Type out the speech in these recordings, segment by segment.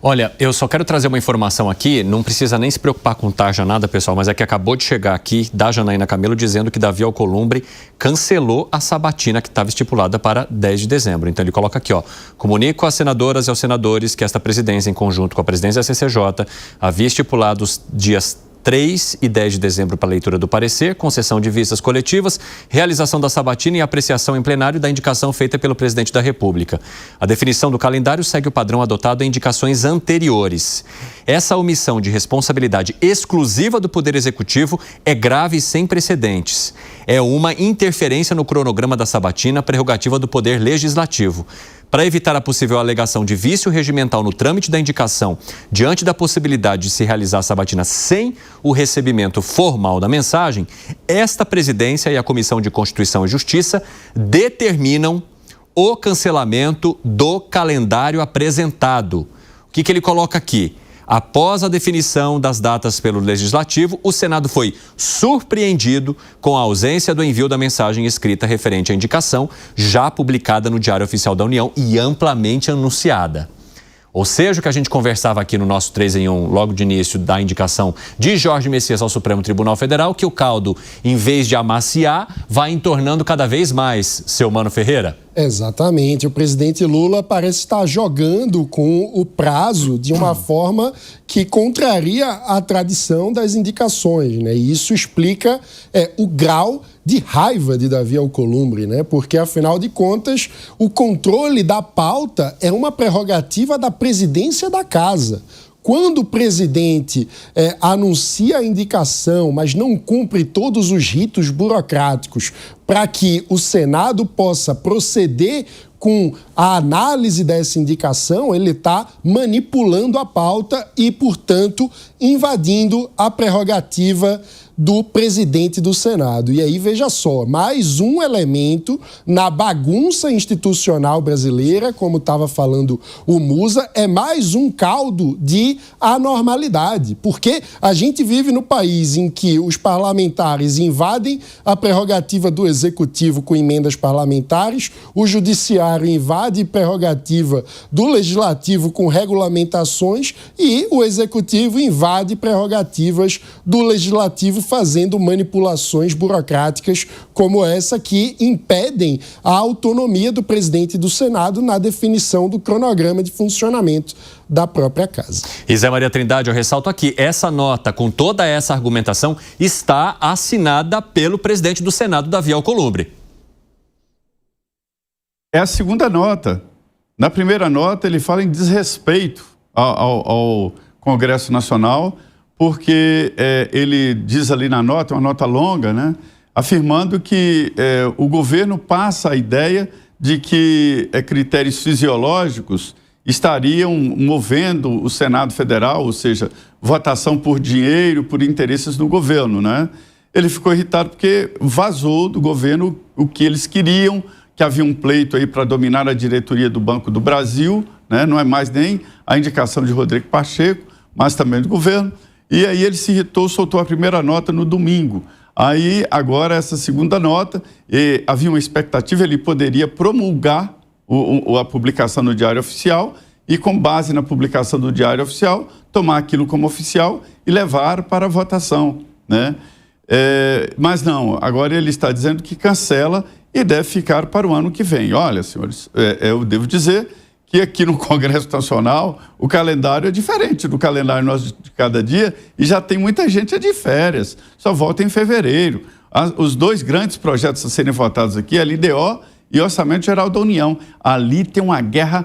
Olha, eu só quero trazer uma informação aqui, não precisa nem se preocupar com tarja nada, pessoal, mas é que acabou de chegar aqui da Janaína Camelo dizendo que Davi Alcolumbre cancelou a sabatina que estava estipulada para 10 de dezembro. Então ele coloca aqui, ó, comunico às senadoras e aos senadores que esta presidência, em conjunto com a presidência da CCJ, havia estipulado os dias 3 e 10 de dezembro para a leitura do parecer, concessão de vistas coletivas, realização da sabatina e apreciação em plenário da indicação feita pelo presidente da República. A definição do calendário segue o padrão adotado em indicações anteriores. Essa omissão de responsabilidade exclusiva do Poder Executivo é grave e sem precedentes. É uma interferência no cronograma da sabatina, prerrogativa do Poder Legislativo. Para evitar a possível alegação de vício regimental no trâmite da indicação, diante da possibilidade de se realizar a sabatina sem o recebimento formal da mensagem, esta presidência e a Comissão de Constituição e Justiça determinam o cancelamento do calendário apresentado. O que ele coloca aqui? Após a definição das datas pelo Legislativo, o Senado foi surpreendido com a ausência do envio da mensagem escrita referente à indicação, já publicada no Diário Oficial da União e amplamente anunciada. Ou seja, o que a gente conversava aqui no nosso 3 em 1, logo de início da indicação de Jorge Messias ao Supremo Tribunal Federal, que o caldo, em vez de amaciar, vai entornando cada vez mais, seu Mano Ferreira? Exatamente. O presidente Lula parece estar jogando com o prazo de uma forma que contraria a tradição das indicações, né? E isso explica o grau de raiva de Davi Alcolumbre, né? Porque, afinal de contas, o controle da pauta é uma prerrogativa da presidência da casa. Quando o presidente anuncia a indicação, mas não cumpre todos os ritos burocráticos para que o Senado possa proceder com a análise dessa indicação, ele está manipulando a pauta e, portanto, invadindo a prerrogativa do presidente do Senado. E aí, veja só, mais um elemento na bagunça institucional brasileira, como estava falando o Musa, é mais um caldo de anormalidade. Porque a gente vive no país em que os parlamentares invadem a prerrogativa do Executivo com emendas parlamentares, o Judiciário invade a prerrogativa do Legislativo com regulamentações e o Executivo invade prerrogativas do Legislativo fazendo manipulações burocráticas como essa que impedem a autonomia do presidente do Senado na definição do cronograma de funcionamento da própria casa. E Zé Maria Trindade, eu ressalto aqui, essa nota com toda essa argumentação está assinada pelo presidente do Senado, Davi Alcolumbre. É a segunda nota. Na primeira nota ele fala em desrespeito ao Congresso Nacional, porque ele diz ali na nota, uma nota longa, né, afirmando que o governo passa a ideia de que critérios fisiológicos estariam movendo o Senado Federal, ou seja, votação por dinheiro, por interesses do governo, né? Ele ficou irritado porque vazou do governo o que eles queriam, que havia um pleito aí para dominar a diretoria do Banco do Brasil, né? Não é mais nem a indicação de Rodrigo Pacheco, mas também do governo. E aí ele se irritou, soltou a primeira nota no domingo. Aí, agora, essa segunda nota, havia uma expectativa, ele poderia promulgar a publicação no Diário Oficial e, com base na publicação do Diário Oficial, tomar aquilo como oficial e levar para a votação, né? Mas não, agora ele está dizendo que cancela e deve ficar para o ano que vem. Olha, senhores, eu devo dizer que aqui no Congresso Nacional o calendário é diferente do calendário nosso de cada dia e já tem muita gente de férias, só volta em fevereiro. Os dois grandes projetos a serem votados aqui é a LDO e Orçamento Geral da União. Ali tem uma guerra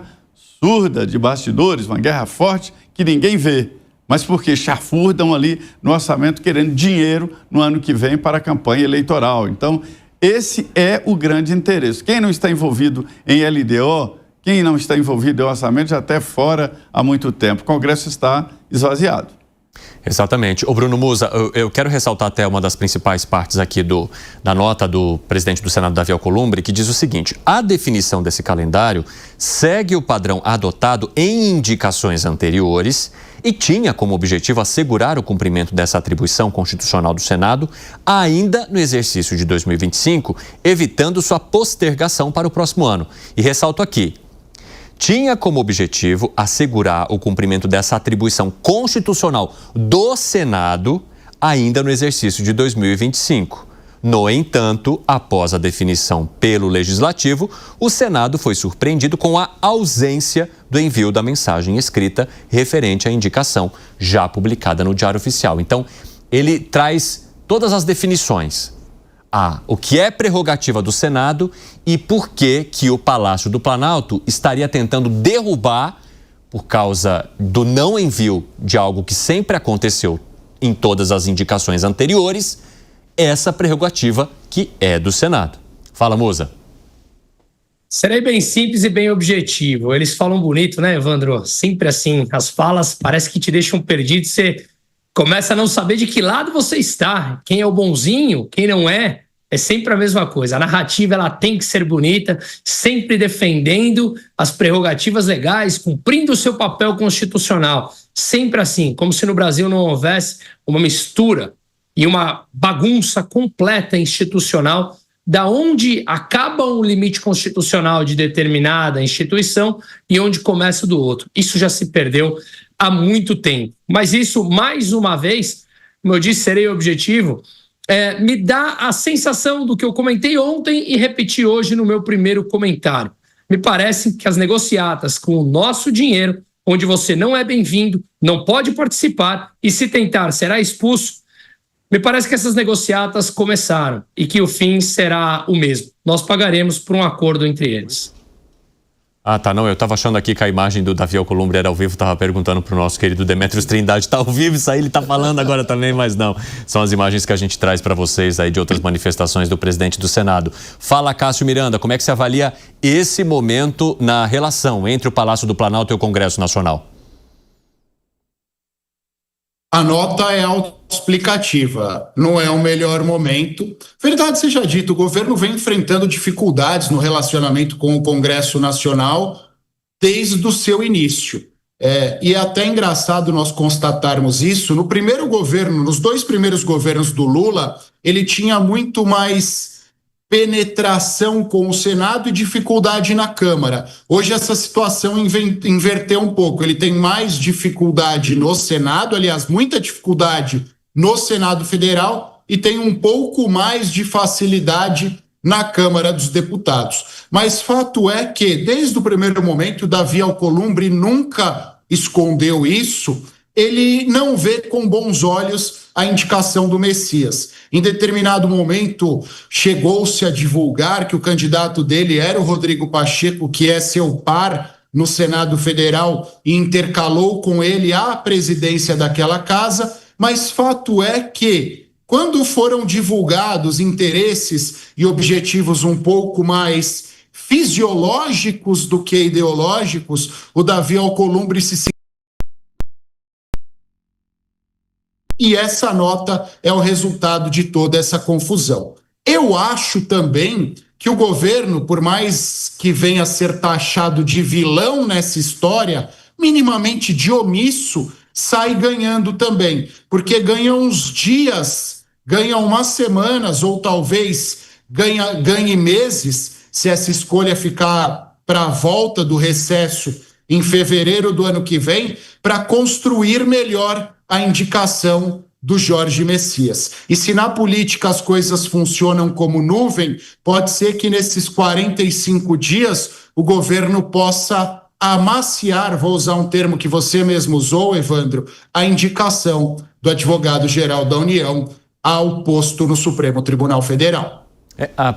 surda de bastidores, uma guerra forte que ninguém vê. Mas porque chafurdam ali no orçamento querendo dinheiro no ano que vem para a campanha eleitoral. Então, esse é o grande interesse. Quem não está envolvido em LDO, quem não está envolvido em orçamento já está fora há muito tempo. O Congresso está esvaziado. Exatamente. Ô Bruno Musa, eu quero ressaltar até uma das principais partes aqui da nota do presidente do Senado, Davi Alcolumbre, que diz o seguinte: a definição desse calendário segue o padrão adotado em indicações anteriores e tinha como objetivo assegurar o cumprimento dessa atribuição constitucional do Senado ainda no exercício de 2025, evitando sua postergação para o próximo ano. E ressalto aqui, tinha como objetivo assegurar o cumprimento dessa atribuição constitucional do Senado ainda no exercício de 2025. No entanto, após a definição pelo Legislativo, o Senado foi surpreendido com a ausência do envio da mensagem escrita referente à indicação já publicada no Diário Oficial. Então, ele traz todas as definições. O que é prerrogativa do Senado e por que o Palácio do Planalto estaria tentando derrubar, por causa do não envio de algo que sempre aconteceu em todas as indicações anteriores, essa prerrogativa que é do Senado. Fala, Musa. Serei bem simples e bem objetivo. Eles falam bonito, né, Evandro? Sempre assim, as falas parece que te deixam perdido, você começa a não saber de que lado você está, quem é o bonzinho, quem não é. É sempre a mesma coisa. A narrativa ela tem que ser bonita, sempre defendendo as prerrogativas legais, cumprindo o seu papel constitucional. Sempre assim, como se no Brasil não houvesse uma mistura e uma bagunça completa institucional, da onde acaba um limite constitucional de determinada instituição e onde começa o do outro. Isso já se perdeu há muito tempo. Mas isso, mais uma vez, como eu disse, serei objetivo, me dá a sensação do que eu comentei ontem e repeti hoje no meu primeiro comentário. Me parece que as negociatas com o nosso dinheiro, onde você não é bem-vindo, não pode participar e se tentar será expulso, me parece que essas negociatas começaram e que o fim será o mesmo. Nós pagaremos por um acordo entre eles. Não, eu estava achando aqui que a imagem do Davi Alcolumbre era ao vivo, estava perguntando para o nosso querido Demetrios Trindade, está ao vivo, isso aí ele está falando agora também, mas não. São as imagens que a gente traz para vocês aí de outras manifestações do presidente do Senado. Fala, Cássio Miranda, como é que você avalia esse momento na relação entre o Palácio do Planalto e o Congresso Nacional? A nota é autoexplicativa, não é o melhor momento. Verdade seja dita, o governo vem enfrentando dificuldades no relacionamento com o Congresso Nacional desde o seu início. E é até engraçado nós constatarmos isso. No primeiro governo, nos 2 primeiros governos do Lula, ele tinha muito mais penetração com o Senado e dificuldade na Câmara. Hoje essa situação inverteu um pouco. Ele tem mais dificuldade no Senado, aliás, muita dificuldade no Senado Federal e tem um pouco mais de facilidade na Câmara dos Deputados. Mas fato é que, desde o primeiro momento, Davi Alcolumbre nunca escondeu isso, ele não vê com bons olhos a indicação do Messias. Em determinado momento, chegou-se a divulgar que o candidato dele era o Rodrigo Pacheco, que é seu par no Senado Federal, e intercalou com ele a presidência daquela casa, mas fato é que, quando foram divulgados interesses e objetivos um pouco mais fisiológicos do que ideológicos, o Davi Alcolumbre se e essa nota é o resultado de toda essa confusão. Eu acho também que o governo, por mais que venha a ser taxado de vilão nessa história, minimamente de omisso, sai ganhando também, porque ganha uns dias, ganha umas semanas ou talvez ganhe meses, se essa escolha ficar para a volta do recesso em fevereiro do ano que vem, para construir melhor a indicação do Jorge Messias. E se na política as coisas funcionam como nuvem, pode ser que nesses 45 dias o governo possa amaciar, vou usar um termo que você mesmo usou, Evandro, a indicação do advogado-geral da União ao posto no Supremo Tribunal Federal.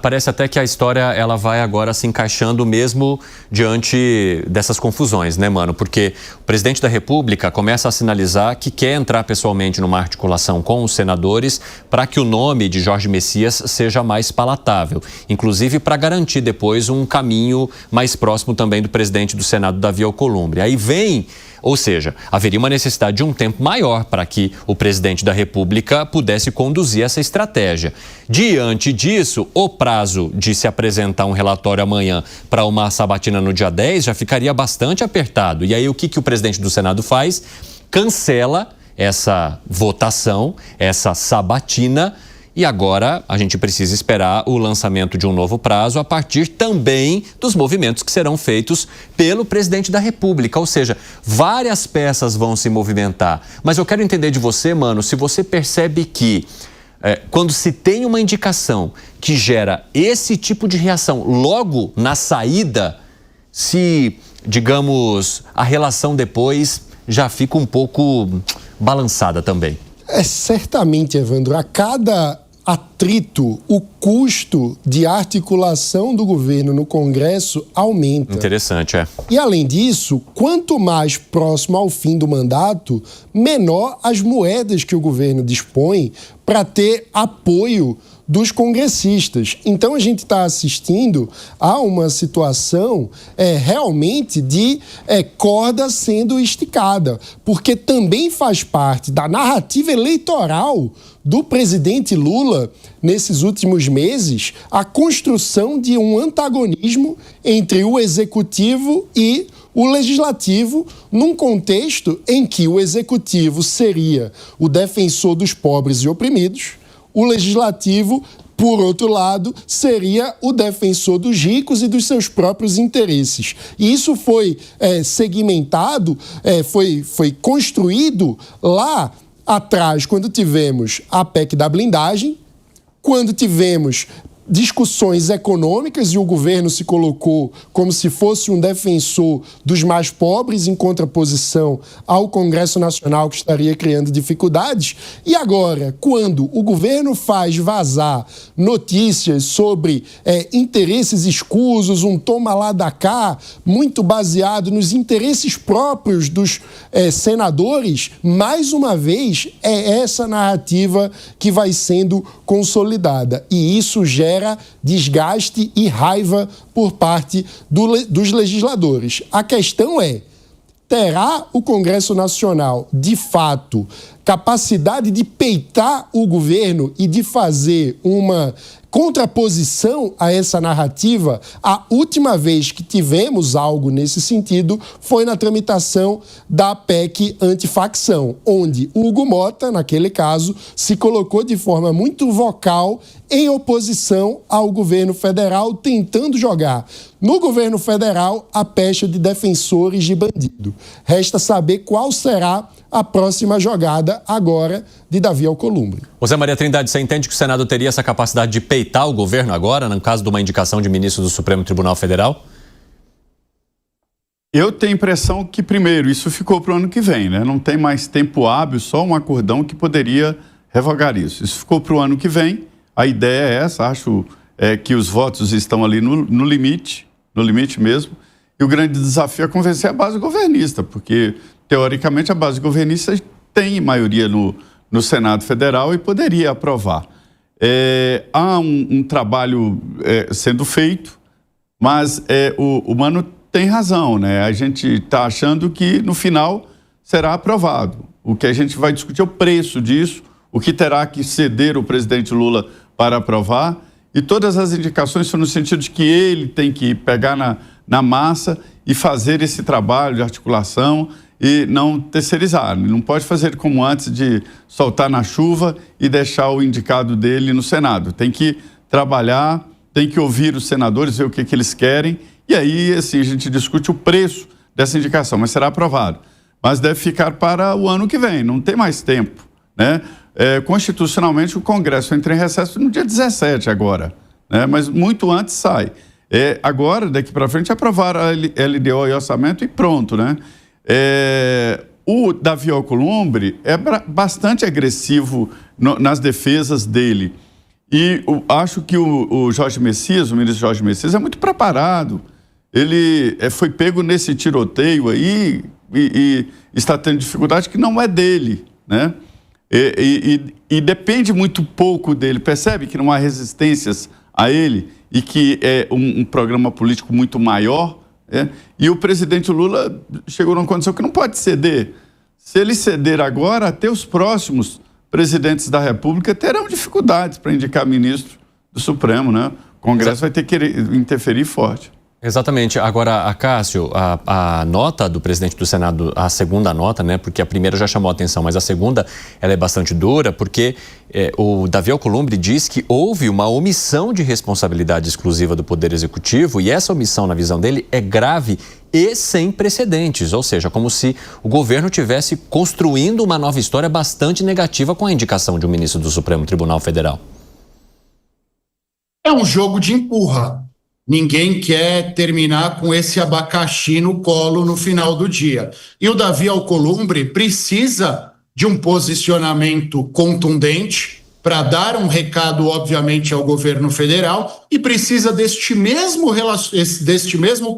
Parece até que a história ela vai agora se encaixando mesmo diante dessas confusões, né, mano? Porque o presidente da República começa a sinalizar que quer entrar pessoalmente numa articulação com os senadores para que o nome de Jorge Messias seja mais palatável, inclusive para garantir depois um caminho mais próximo também do presidente do Senado, Davi Alcolumbre. Aí vem... Ou seja, haveria uma necessidade de um tempo maior para que o presidente da República pudesse conduzir essa estratégia. Diante disso, o prazo de se apresentar um relatório amanhã para uma sabatina no dia 10 já ficaria bastante apertado. E aí o que o presidente do Senado faz? Cancela essa votação, essa sabatina E agora a gente precisa esperar o lançamento de um novo prazo a partir também dos movimentos que serão feitos pelo presidente da República. Ou seja, várias peças vão se movimentar. Mas eu quero entender de você, Mano, se você percebe que quando se tem uma indicação que gera esse tipo de reação logo na saída, se, digamos, a relação depois já fica um pouco balançada também. Certamente, Evandro, a cada atrito, o custo de articulação do governo no Congresso aumenta. Interessante, E, além disso, quanto mais próximo ao fim do mandato, menor as moedas que o governo dispõe para ter apoio dos congressistas. Então, a gente está assistindo a uma situação realmente de corda sendo esticada, porque também faz parte da narrativa eleitoral do presidente Lula, nesses últimos meses, a construção de um antagonismo entre o executivo e o legislativo, num contexto em que o executivo seria o defensor dos pobres e oprimidos, o legislativo, por outro lado, seria o defensor dos ricos e dos seus próprios interesses. E isso foi segmentado, foi construído lá atrás, quando tivemos a PEC da blindagem, quando tivemos discussões econômicas e o governo se colocou como se fosse um defensor dos mais pobres em contraposição ao Congresso Nacional, que estaria criando dificuldades. E agora, quando o governo faz vazar notícias sobre interesses escusos, um toma lá da cá, muito baseado nos interesses próprios dos senadores, mais uma vez é essa narrativa que vai sendo consolidada. E isso gera desgaste e raiva por parte dos legisladores. A questão é, terá o Congresso Nacional, de fato, capacidade de peitar o governo e de fazer uma contraposição a essa narrativa? A última vez que tivemos algo nesse sentido foi na tramitação da PEC antifacção, onde Hugo Mota, naquele caso, se colocou de forma muito vocal em oposição ao governo federal, tentando jogar no governo federal a pecha de defensores de bandido. Resta saber qual será a próxima jogada agora de Davi Alcolumbre. José Maria Trindade, você entende que o Senado teria essa capacidade de peitar o governo agora, no caso de uma indicação de ministro do Supremo Tribunal Federal? Eu tenho a impressão que, primeiro, isso ficou para o ano que vem, né? Não tem mais tempo hábil, só um acordão que poderia revogar isso. Isso ficou para o ano que vem. A ideia é essa, acho que os votos estão ali no limite mesmo. E o grande desafio é convencer a base governista, porque, teoricamente, a base governista tem maioria no Senado Federal e poderia aprovar. Há um trabalho sendo feito, mas o Mano tem razão, né? A gente está achando que, no final, será aprovado. O que a gente vai discutir é o preço disso, o que terá que ceder o presidente Lula para aprovar, e todas as indicações são no sentido de que ele tem que pegar na massa e fazer esse trabalho de articulação e não terceirizar. Ele não pode fazer como antes de soltar na chuva e deixar o indicado dele no Senado. Tem que trabalhar, tem que ouvir os senadores, ver o que eles querem, e aí assim, a gente discute o preço dessa indicação, mas será aprovado. Mas deve ficar para o ano que vem, não tem mais tempo, né? Constitucionalmente, o Congresso entra em recesso no dia 17 agora, né? Mas muito antes sai. Agora, daqui para frente, aprovar a LDO e orçamento e pronto, né? O Davi Alcolumbre é bastante agressivo nas defesas dele. E acho que o Jorge Messias, o ministro Jorge Messias, é muito preparado. Ele foi pego nesse tiroteio aí e está tendo dificuldade que não é dele, né? E depende muito pouco dele. Percebe que não há resistências a ele e que é um programa político muito maior. E o presidente Lula chegou numa condição que não pode ceder. Se ele ceder agora, até os próximos presidentes da República terão dificuldades para indicar ministro do Supremo, né? O Congresso vai ter que interferir forte. Exatamente. Agora, Cássio, a nota do presidente do Senado, a segunda nota, né, porque a primeira já chamou a atenção, mas a segunda ela é bastante dura, porque o Davi Alcolumbre diz que houve uma omissão de responsabilidade exclusiva do Poder Executivo e essa omissão, na visão dele, é grave e sem precedentes, ou seja, como se o governo estivesse construindo uma nova história bastante negativa com a indicação de um ministro do Supremo Tribunal Federal. É um jogo de empurra. Ninguém quer terminar com esse abacaxi no colo no final do dia. E o Davi Alcolumbre precisa de um posicionamento contundente para dar um recado, obviamente, ao governo federal e precisa deste mesmo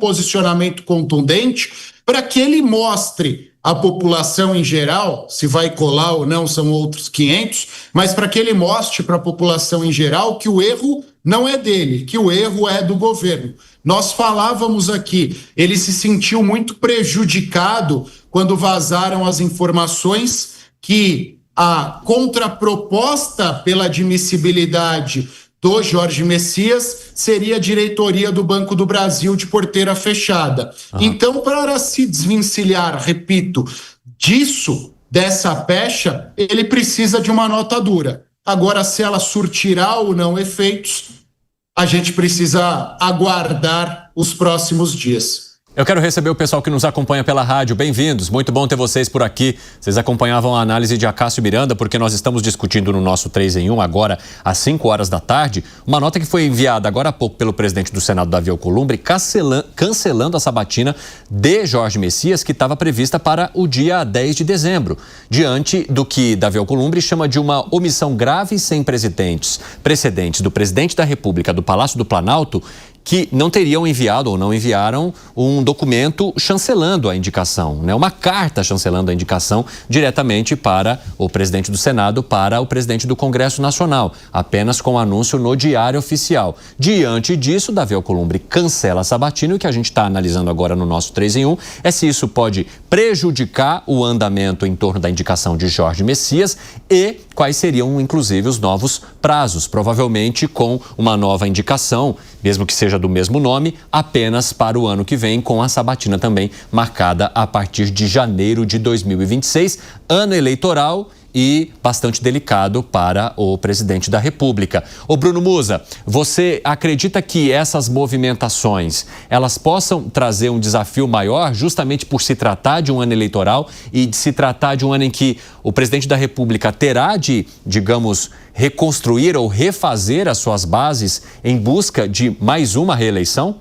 posicionamento contundente para que ele mostre à população em geral, se vai colar ou não são outros 500, mas para que ele mostre para a população em geral que o erro não é dele, que o erro é do governo. Nós falávamos aqui, ele se sentiu muito prejudicado quando vazaram as informações que a contraproposta pela admissibilidade do Jorge Messias seria a diretoria do Banco do Brasil de porteira fechada. Então, para se desvencilhar, repito, dessa pecha, ele precisa de uma nota dura. Agora, se ela surtirá ou não efeitos, a gente precisa aguardar os próximos dias. Eu quero receber o pessoal que nos acompanha pela rádio. Bem-vindos, muito bom ter vocês por aqui. Vocês acompanhavam a análise de Cássio Miranda, porque nós estamos discutindo no nosso 3 em 1, agora às 5 horas da tarde, uma nota que foi enviada agora há pouco pelo presidente do Senado, Davi Alcolumbre, cancelando a sabatina de Jorge Messias, que estava prevista para o dia 10 de dezembro, diante do que Davi Alcolumbre chama de uma omissão grave e sem precedentes do presidente da República, do Palácio do Planalto, que não teriam enviado ou não enviaram um documento chancelando a indicação, né? Uma carta chancelando a indicação diretamente para o presidente do Senado, para o presidente do Congresso Nacional, apenas com anúncio no Diário Oficial. Diante disso, Davi Alcolumbre cancela a sabatina e o que a gente está analisando agora no nosso 3 em 1 é se isso pode prejudicar o andamento em torno da indicação de Jorge Messias e quais seriam, inclusive, os novos prazos, provavelmente com uma nova indicação, mesmo que seja do mesmo nome, apenas para o ano que vem, com a sabatina também marcada a partir de janeiro de 2026, ano eleitoral e bastante delicado para o presidente da República. Ô Bruno Musa, você acredita que essas movimentações, elas possam trazer um desafio maior justamente por se tratar de um ano eleitoral e de se tratar de um ano em que o presidente da República terá de, digamos, reconstruir ou refazer as suas bases em busca de mais uma reeleição?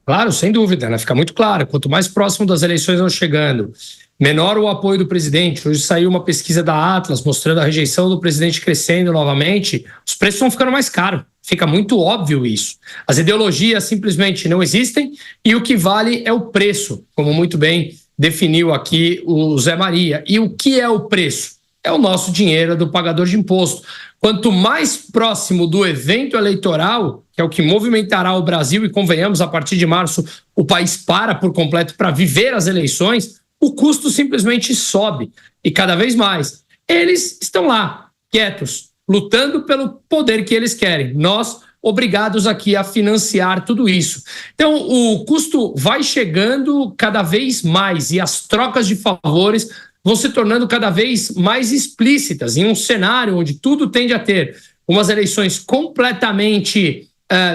Claro, sem dúvida, né? Fica muito claro. Quanto mais próximo das eleições vão chegando, menor o apoio do presidente. Hoje saiu uma pesquisa da Atlas mostrando a rejeição do presidente crescendo novamente. Os preços vão ficando mais caros. Fica muito óbvio isso. As ideologias simplesmente não existem e o que vale é o preço, como muito bem definiu aqui o Zé Maria. E o que é o preço? É o nosso dinheiro do pagador de imposto. Quanto mais próximo do evento eleitoral, que é o que movimentará o Brasil, e convenhamos, a partir de março o país para por completo para viver as eleições, o custo simplesmente sobe. E cada vez mais. Eles estão lá, quietos, lutando pelo poder que eles querem. Nós, obrigados aqui a financiar tudo isso. Então, o custo vai chegando cada vez mais e as trocas de favores vão se tornando cada vez mais explícitas em um cenário onde tudo tende a ter umas eleições completamente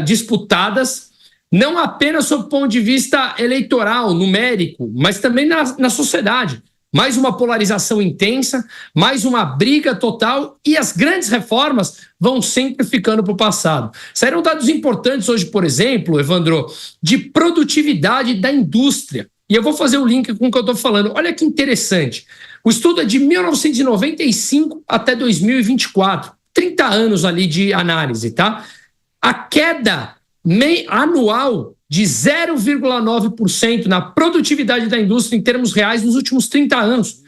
disputadas, não apenas sob o ponto de vista eleitoral, numérico, mas também na sociedade. Mais uma polarização intensa, mais uma briga total e as grandes reformas vão sempre ficando para o passado. Saíram dados importantes hoje, por exemplo, Evandro, de produtividade da indústria. E eu vou fazer o link com o que eu estou falando. Olha que interessante. O estudo é de 1995 até 2024. 30 anos ali de análise, tá? A queda anual de 0,9% na produtividade da indústria em termos reais nos últimos 30 anos.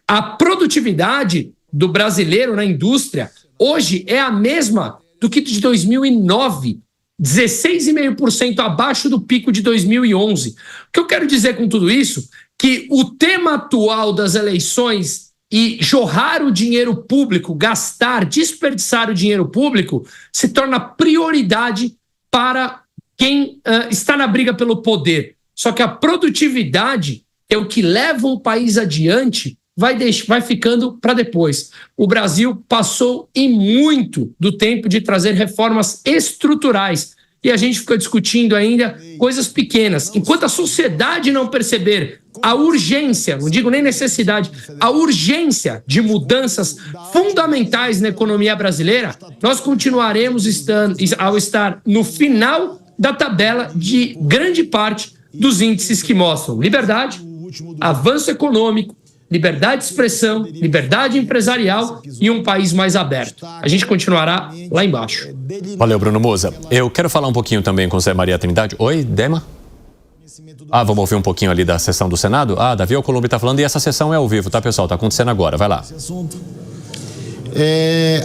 A produtividade do brasileiro na indústria hoje é a mesma do que de 2009. 16,5% abaixo do pico de 2011. O que eu quero dizer com tudo isso? Que o tema atual das eleições e jorrar o dinheiro público, gastar, desperdiçar o dinheiro público, se torna prioridade para quem está na briga pelo poder. Só que a produtividade é o que leva um país adiante, vai ficando para depois. O Brasil passou e muito do tempo de trazer reformas estruturais e a gente fica discutindo ainda coisas pequenas. Enquanto a sociedade não perceber a urgência, não digo nem necessidade, a urgência de mudanças fundamentais na economia brasileira, nós continuaremos ao estar no final da tabela de grande parte dos índices que mostram liberdade, avanço econômico, liberdade de expressão, liberdade empresarial e um país mais aberto. A gente continuará lá embaixo. Valeu, Bruno Moza. Eu quero falar um pouquinho também com Zé Maria Trindade. Oi, Dema? Vamos ouvir um pouquinho ali da sessão do Senado? Davi Alcolumbre está falando e essa sessão é ao vivo, tá, pessoal? Tá acontecendo agora, vai lá.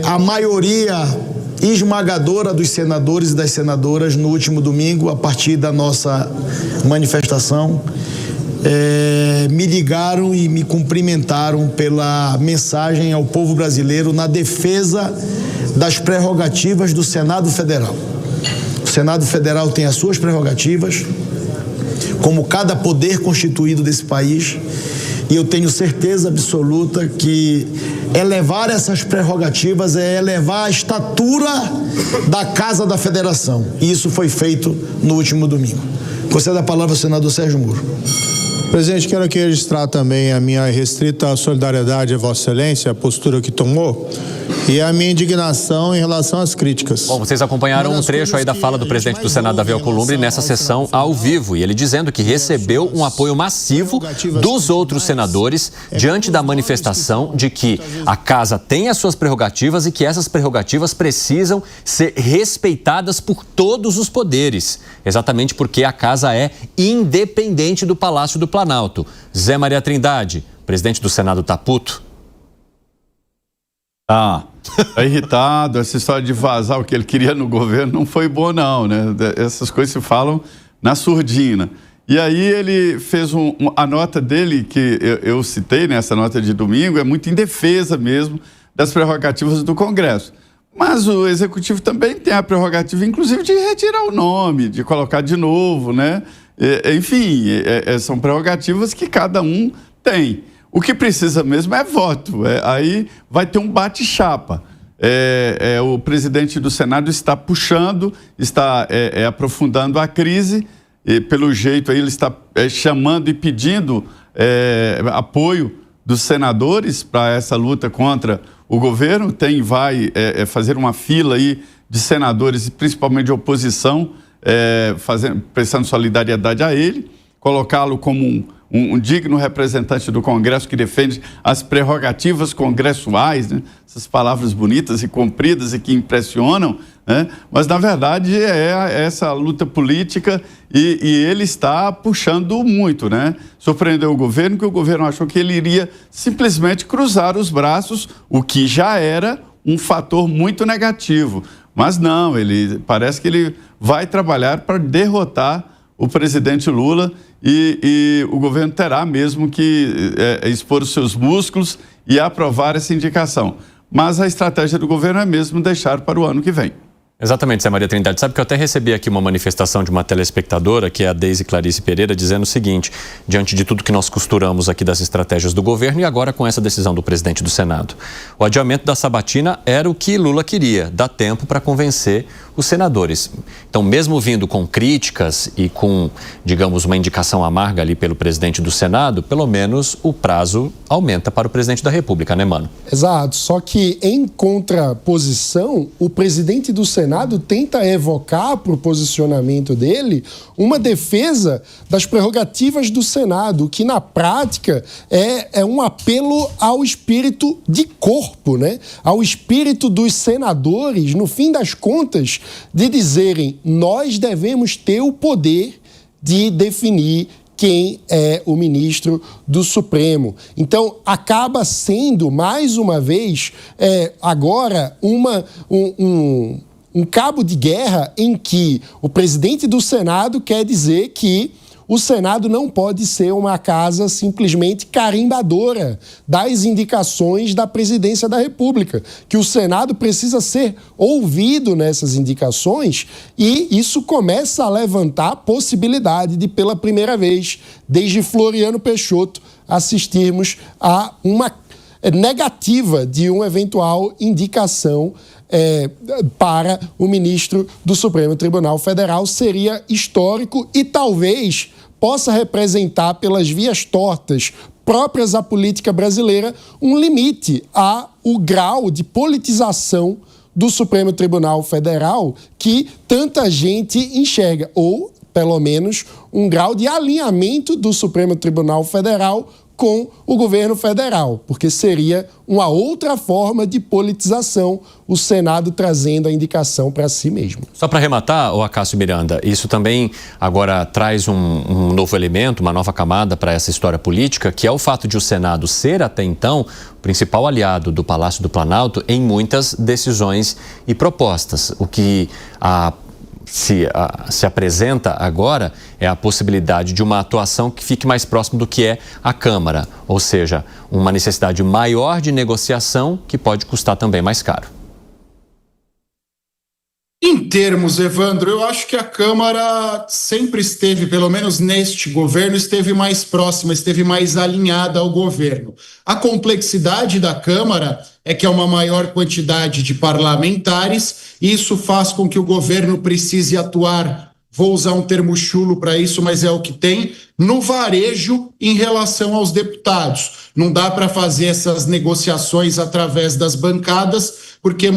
A maioria esmagadora dos senadores e das senadoras no último domingo, a partir da nossa manifestação, me ligaram e me cumprimentaram pela mensagem ao povo brasileiro na defesa das prerrogativas do Senado Federal. O Senado Federal tem as suas prerrogativas, como cada poder constituído desse país, e eu tenho certeza absoluta que elevar essas prerrogativas é elevar a estatura da Casa da Federação. E isso foi feito no último domingo. Concedo a palavra ao senador Sérgio Moro. Presidente, quero aqui registrar também a minha restrita solidariedade a Vossa Excelência, a postura que tomou e a minha indignação em relação às críticas. Bom, vocês acompanharam um trecho aí da fala do presidente do Senado, Davi Alcolumbre, nessa sessão ao vivo. E ele dizendo que recebeu um apoio massivo dos outros senadores diante da manifestação de que a Casa tem as suas prerrogativas e que essas prerrogativas precisam ser respeitadas por todos os poderes. Exatamente porque a Casa é independente do Palácio do Planalto. Zé Maria Trindade, presidente do Senado, tá puto? Tá irritado. Essa história de vazar o que ele queria no governo não foi boa, não, né? Essas coisas se falam na surdina. E aí ele fez a nota dele, que eu citei nessa nota de domingo, é muito em defesa mesmo das prerrogativas do Congresso. Mas o Executivo também tem a prerrogativa, inclusive, de retirar o nome, de colocar de novo, né? Enfim, são prerrogativas que cada um tem. O que precisa mesmo é voto. Aí vai ter um bate-chapa. O presidente do Senado está puxando, está aprofundando a crise. E, pelo jeito, aí ele está chamando e pedindo apoio dos senadores para essa luta contra o governo. Vai fazer uma fila aí de senadores, principalmente de oposição, prestando solidariedade a ele, colocá-lo como um digno representante do Congresso que defende as prerrogativas congressuais, né? Essas palavras bonitas e compridas e que impressionam, né? Mas, na verdade, é essa luta política e ele está puxando muito, né? Surpreendeu o governo, que o governo achou que ele iria simplesmente cruzar os braços, o que já era um fator muito negativo. Mas não, parece que ele vai trabalhar para derrotar o presidente Lula e o governo terá mesmo que expor os seus músculos e aprovar essa indicação. Mas a estratégia do governo é mesmo deixar para o ano que vem. Exatamente, Zé Maria Trindade. Sabe que eu até recebi aqui uma manifestação de uma telespectadora, que é a Deise Clarice Pereira, dizendo o seguinte: diante de tudo que nós costuramos aqui das estratégias do governo e agora com essa decisão do presidente do Senado, o adiamento da sabatina era o que Lula queria, dar tempo para convencer os senadores. Então, mesmo vindo com críticas e com, digamos, uma indicação amarga ali pelo presidente do Senado, pelo menos o prazo aumenta para o presidente da República, né, mano? Exato, só que em contraposição, o presidente do Senado tenta evocar para o posicionamento dele uma defesa das prerrogativas do Senado, que na prática é um apelo ao espírito de corpo, né? Ao espírito dos senadores, no fim das contas, de dizerem: nós devemos ter o poder de definir quem é o ministro do Supremo. Então, acaba sendo, mais uma vez, agora um cabo de guerra em que o presidente do Senado quer dizer que o Senado não pode ser uma casa simplesmente carimbadora das indicações da presidência da República, que o Senado precisa ser ouvido nessas indicações, e isso começa a levantar a possibilidade de, pela primeira vez, desde Floriano Peixoto, assistirmos a uma negativa de uma eventual indicação para o ministro do Supremo Tribunal Federal. Seria histórico e talvez possa representar, pelas vias tortas próprias à política brasileira, um limite ao grau de politização do Supremo Tribunal Federal que tanta gente enxerga, ou, pelo menos, um grau de alinhamento do Supremo Tribunal Federal com o governo federal, porque seria uma outra forma de politização, o Senado trazendo a indicação para si mesmo. Só para arrematar, Acácio Miranda, isso também agora traz um novo elemento, uma nova camada para essa história política, que é o fato de o Senado ser, até então, o principal aliado do Palácio do Planalto em muitas decisões e propostas. O que se apresenta agora é a possibilidade de uma atuação que fique mais próximo do que é a Câmara, ou seja, uma necessidade maior de negociação que pode custar também mais caro. Em termos, Evandro, eu acho que a Câmara sempre esteve, pelo menos neste governo, esteve mais próxima, esteve mais alinhada ao governo. A complexidade da Câmara é que é uma maior quantidade de parlamentares, e isso faz com que o governo precise atuar, vou usar um termo chulo para isso, mas é o que tem, no varejo em relação aos deputados. Não dá para fazer essas negociações através das bancadas, porque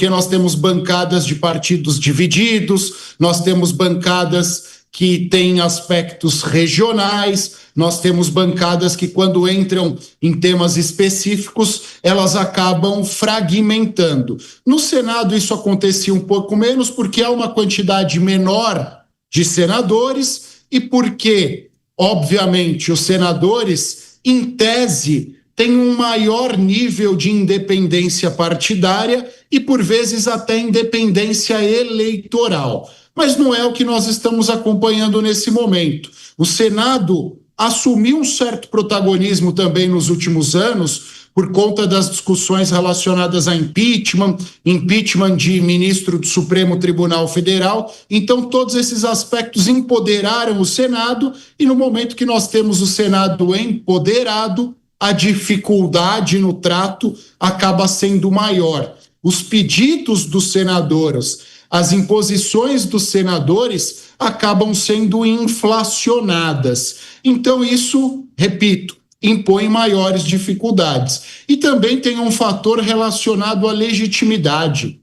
nós temos bancadas de partidos divididos, nós temos bancadas que têm aspectos regionais, nós temos bancadas que, quando entram em temas específicos, elas acabam fragmentando. No Senado isso acontecia um pouco menos, porque há uma quantidade menor de senadores e porque, obviamente, os senadores, em tese, têm um maior nível de independência partidária e, por vezes, até independência eleitoral. Mas não é o que nós estamos acompanhando nesse momento. O Senado assumiu um certo protagonismo também nos últimos anos por conta das discussões relacionadas a impeachment de ministro do Supremo Tribunal Federal. Então, todos esses aspectos empoderaram o Senado, e no momento que nós temos o Senado empoderado, a dificuldade no trato acaba sendo maior. Os pedidos dos senadores, as imposições dos senadores acabam sendo inflacionadas. Então isso, repito, impõe maiores dificuldades. E também tem um fator relacionado à legitimidade.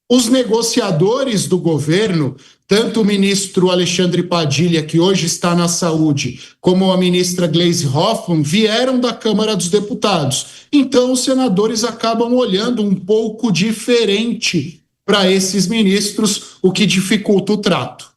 Os negociadores do governo, tanto o ministro Alexandre Padilha, que hoje está na Saúde, como a ministra Gleisi Hoffmann, vieram da Câmara dos Deputados. Então, os senadores acabam olhando um pouco diferente para esses ministros, o que dificulta o trato.